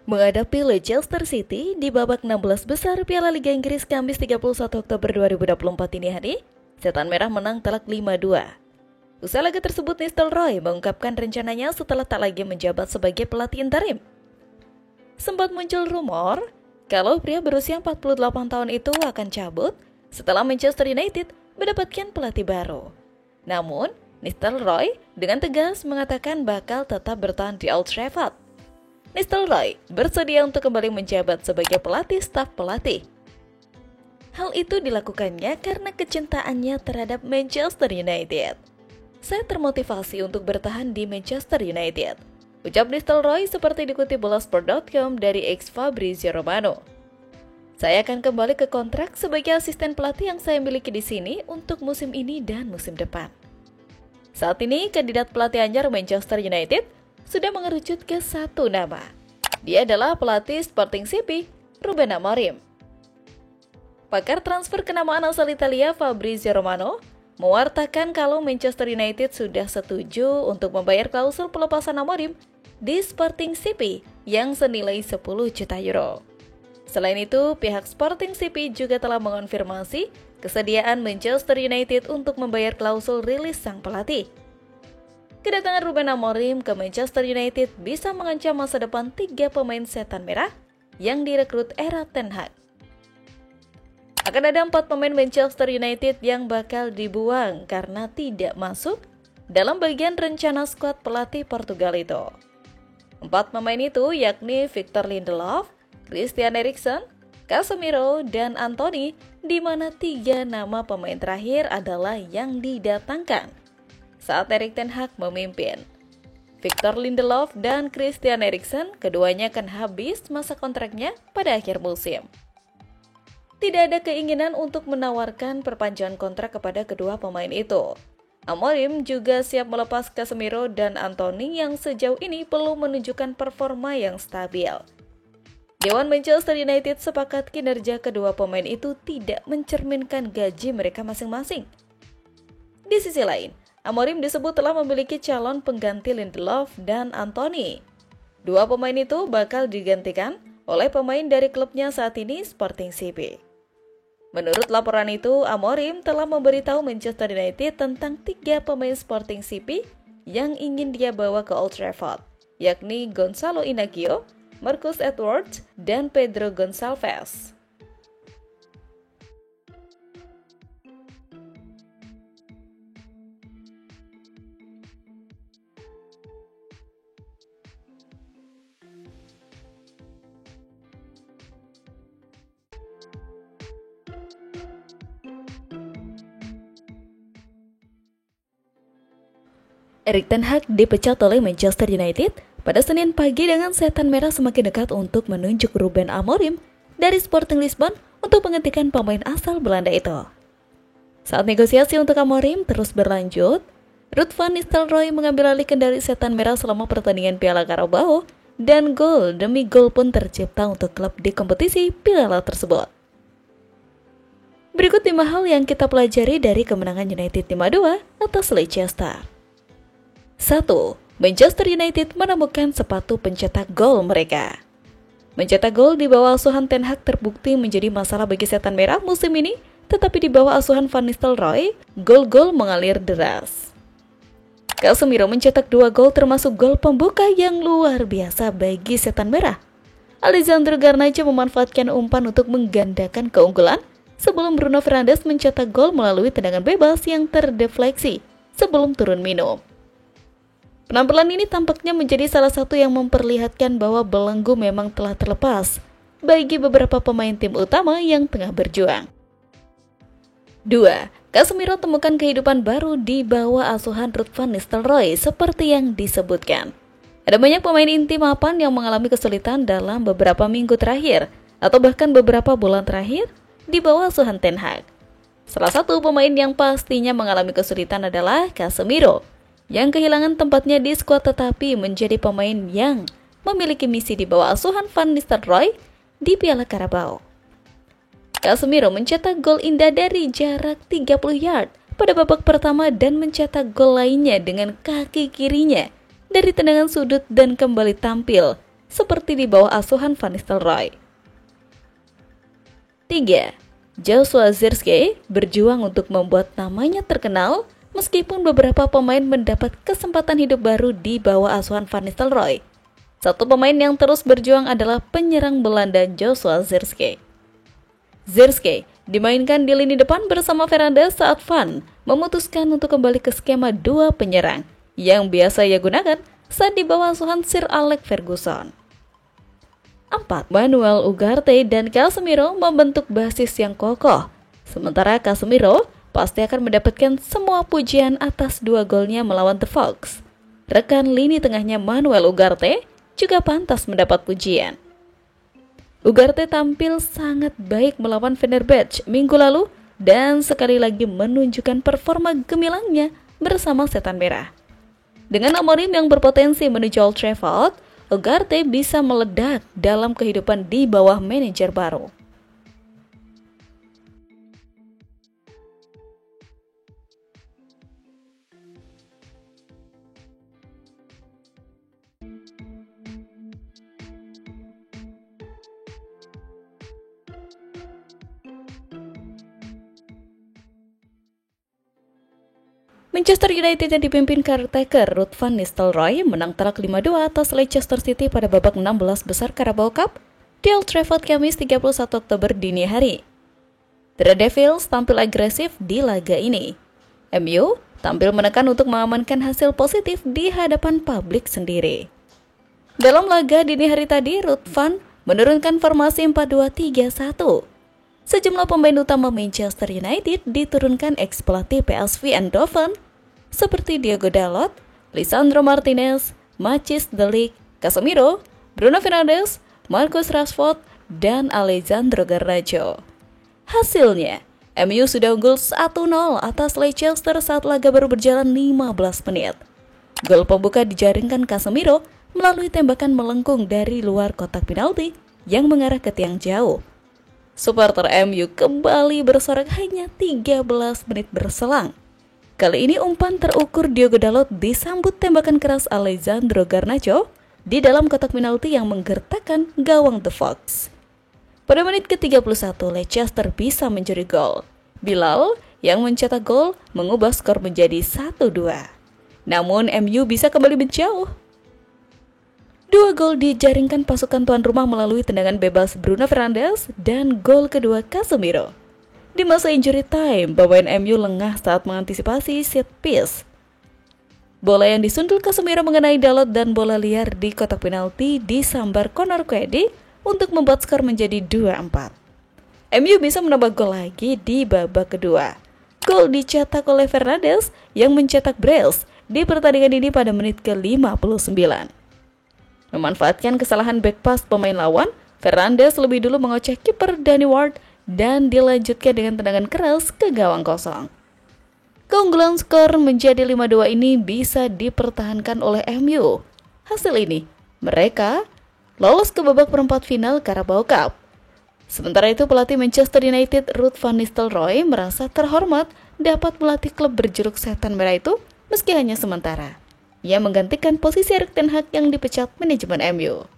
Menghadapi Leicester City di babak 16 besar Piala Liga Inggris Kamis 31 Oktober 2024 ini hari, Setan Merah menang telak 5-2. Usai laga tersebut, Nistelrooy mengungkapkan rencananya setelah tak lagi menjabat sebagai pelatih interim. Sempat muncul rumor kalau pria berusia 48 tahun itu akan cabut setelah Manchester United mendapatkan pelatih baru. Namun, Nistelrooy dengan tegas mengatakan bakal tetap bertahan di Old Trafford. Nistelrooy bersedia untuk kembali menjabat sebagai pelatih staf pelatih. Hal itu dilakukannya karena kecintaannya terhadap Manchester United. Saya termotivasi untuk bertahan di Manchester United, ucap Nistelrooy seperti dikutip Bolasport.com dari ex Fabrizio Romano. Saya akan kembali ke kontrak sebagai asisten pelatih yang saya miliki di sini untuk musim ini dan musim depan. Saat ini, kandidat pelatih anyar Manchester United sudah mengerucut ke satu nama. Dia adalah pelatih Sporting CP, Ruben Amorim. Pakar transfer kenamaan asal Italia Fabrizio Romano mewartakan kalau Manchester United sudah setuju untuk membayar klausul pelepasan Amorim di Sporting CP yang senilai 10 juta euro. Selain itu, pihak Sporting CP juga telah mengonfirmasi kesediaan Manchester United untuk membayar klausul rilis sang pelatih. Kedatangan Ruben Amorim ke Manchester United bisa mengancam masa depan 3 pemain Setan Merah yang direkrut era Ten Hag. Akan ada 4 pemain Manchester United yang bakal dibuang karena tidak masuk dalam bagian rencana skuad pelatih Portugal itu. 4 pemain itu yakni Victor Lindelof, Christian Eriksen, Casemiro, dan Anthony, di mana 3 nama pemain terakhir adalah yang didatangkan saat Erik ten Hag memimpin. Victor Lindelof dan Christian Eriksen keduanya akan habis masa kontraknya pada akhir musim. Tidak ada keinginan untuk menawarkan perpanjangan kontrak kepada kedua pemain itu. Amorim juga siap melepas Casemiro dan Anthony yang sejauh ini belum menunjukkan performa yang stabil. Dewan Manchester United sepakat kinerja kedua pemain itu tidak mencerminkan gaji mereka masing-masing. Di sisi lain, Amorim disebut telah memiliki calon pengganti Lindelof dan Anthony. 2 pemain itu bakal digantikan oleh pemain dari klubnya saat ini, Sporting CP. Menurut laporan itu, Amorim telah memberitahu Manchester United tentang 3 pemain Sporting CP yang ingin dia bawa ke Old Trafford, yakni Gonzalo Inacio, Marcus Edwards, dan Pedro Gonçalves. Erik ten Hag dipecat oleh Manchester United pada Senin pagi dengan Setan Merah semakin dekat untuk menunjuk Ruben Amorim dari Sporting Lisbon untuk menggantikan pemain asal Belanda itu. Saat negosiasi untuk Amorim terus berlanjut, Ruud van Nistelrooy mengambil alih kendali Setan Merah selama pertandingan Piala Carabao dan gol demi gol pun tercipta untuk klub di kompetisi piala tersebut. Berikut 5 hal yang kita pelajari dari kemenangan United 5-2 atas Leicester. 1. Manchester United menemukan sepatu pencetak gol mereka. Mencetak gol di bawah asuhan Ten Hag terbukti menjadi masalah bagi Setan Merah musim ini, tetapi di bawah asuhan Van Nistelrooy, gol-gol mengalir deras. Casemiro mencetak 2 gol termasuk gol pembuka yang luar biasa bagi Setan Merah. Alexandre Garnacho memanfaatkan umpan untuk menggandakan keunggulan sebelum Bruno Fernandes mencetak gol melalui tendangan bebas yang terdefleksi sebelum turun minum. Penampilan ini tampaknya menjadi salah satu yang memperlihatkan bahwa belenggu memang telah terlepas bagi beberapa pemain tim utama yang tengah berjuang. 2. Casemiro temukan kehidupan baru di bawah asuhan Ruud van Nistelrooy seperti yang disebutkan. Ada banyak pemain inti mapan yang mengalami kesulitan dalam beberapa minggu terakhir atau bahkan beberapa bulan terakhir di bawah asuhan Ten Hag. Salah satu pemain yang pastinya mengalami kesulitan adalah Casemiro, yang kehilangan tempatnya di skuad tetapi menjadi pemain yang memiliki misi di bawah asuhan Van Nistelrooy di Piala Carabao. Casemiro mencetak gol indah dari jarak 30 yard pada babak pertama dan mencetak gol lainnya dengan kaki kirinya dari tendangan sudut dan kembali tampil seperti di bawah asuhan Van Nistelrooy. 3. Joshua Zirkzee berjuang untuk membuat namanya terkenal meskipun beberapa pemain mendapat kesempatan hidup baru di bawah asuhan Van Nistelrooy. Satu pemain yang terus berjuang adalah penyerang Belanda Joshua Zirkzee. Zirkzee dimainkan di lini depan bersama Fernandes saat Van memutuskan untuk kembali ke skema dua penyerang yang biasa ia gunakan saat di bawah asuhan Sir Alex Ferguson. 4. Manuel Ugarte dan Casemiro membentuk basis yang kokoh. Sementara Casemiro pasti akan mendapatkan semua pujian atas 2 golnya melawan The Fox. Rekan lini tengahnya Manuel Ugarte juga pantas mendapat pujian. Ugarte tampil sangat baik melawan Fenerbahce minggu lalu dan sekali lagi menunjukkan performa gemilangnya bersama Setan Merah. Dengan Amorim yang berpotensi menuju Old Trafford, Ugarte bisa meledak dalam kehidupan di bawah manajer baru. Manchester United yang dipimpin caretaker Ruud van Nistelrooy menang telak 5-2 atas Leicester City pada babak 16 besar Carabao Cup di Old Trafford Kamis 31 Oktober dini hari. The Red Devils tampil agresif di laga ini. MU tampil menekan untuk mengamankan hasil positif di hadapan publik sendiri. Dalam laga dini hari tadi, Ruud van menurunkan formasi 4-2-3-1. Sejumlah pemain utama Manchester United diturunkan ex-pelatih PSV Eindhoven seperti Diogo Dalot, Lisandro Martinez, Matthijs de Ligt, Casemiro, Bruno Fernandes, Marcus Rashford, dan Alejandro Garnacho. Hasilnya, MU sudah unggul 1-0 atas Leicester saat laga baru berjalan 15 menit. Gol pembuka dijaringkan Casemiro melalui tembakan melengkung dari luar kotak penalti yang mengarah ke tiang jauh. Supporter MU kembali bersorak hanya 13 menit berselang. Kali ini umpan terukur Diogo Dalot disambut tembakan keras Alejandro Garnacho di dalam kotak penalti yang menggertakkan gawang The Fox. Pada menit ke-31, Leicester bisa mencuri gol. Bilal yang mencetak gol mengubah skor menjadi 1-2. Namun MU bisa kembali menjauh. 2 gol dijaringkan pasukan tuan rumah melalui tendangan bebas Bruno Fernandes dan gol kedua Casemiro. Di masa injury time, pemain MU lengah saat mengantisipasi set piece. Bola yang disundul Casemiro mengenai Dalot dan bola liar di kotak penalti disambar Conor Coady untuk membuat skor menjadi 2-4. MU bisa menambah gol lagi di babak kedua. Gol dicetak oleh Fernandes yang mencetak brace di pertandingan ini pada menit ke-59. Memanfaatkan kesalahan back pass pemain lawan, Fernandes lebih dulu mengoceh kiper Danny Ward dan dilanjutkan dengan tendangan keras ke gawang kosong. Keunggulan skor menjadi 5-2 ini bisa dipertahankan oleh MU. Hasil ini, mereka lolos ke babak perempat final Carabao Cup. Sementara itu, pelatih Manchester United Ruud van Nistelrooy merasa terhormat dapat melatih klub berjuluk Setan Merah itu meski hanya sementara. Ia menggantikan posisi Erik ten Hag yang dipecat manajemen MU.